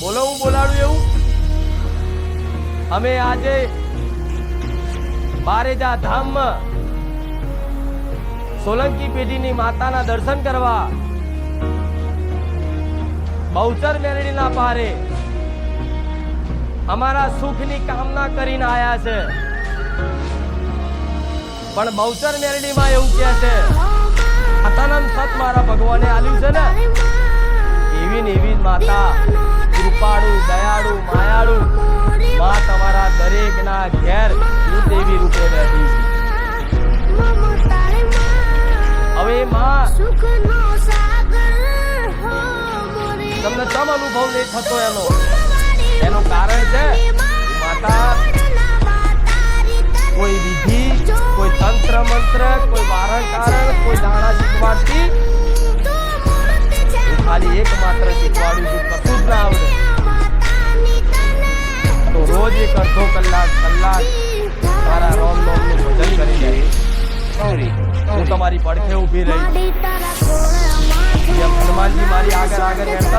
બોલો હું બોલાડું એવું? અમે આજે બારેજા ધામમાં સોલંકી પેઢીની માતાના દર્શન કરવા બહુચર મેરડીના પારે અમારા સુખની કામના કરીને આયા છે, પણ બહુચર મેરડીમાં એવું કહે છે આતાનંદ સત મારા ભગવાને આલ્યું છે ને, એવી ને એવી માતા કૃપાળુ દયાળુ માયાળુ માં તમારા દરેકના ઘેર દેવી રૂપે બેઠી છે। હવે માં તમને સમ અનુભવ નહીં થતો એનું કારણ છે માતા કોઈ વિધિ, કોઈ તંત્ર મંત્ર, કોઈ વારણ કારણ, કોઈ દાણા શીખવાડતી, ખાલી એકમાત્ર શીખવાડું છું, કશું જ ના આવડે તો રોજ એક અડધો કલાક તારા રોમ નું ભજન કરી લે। હું તમારી પડખે ઊભી રહી, હનુમાનજી મારી આગળ રહેતા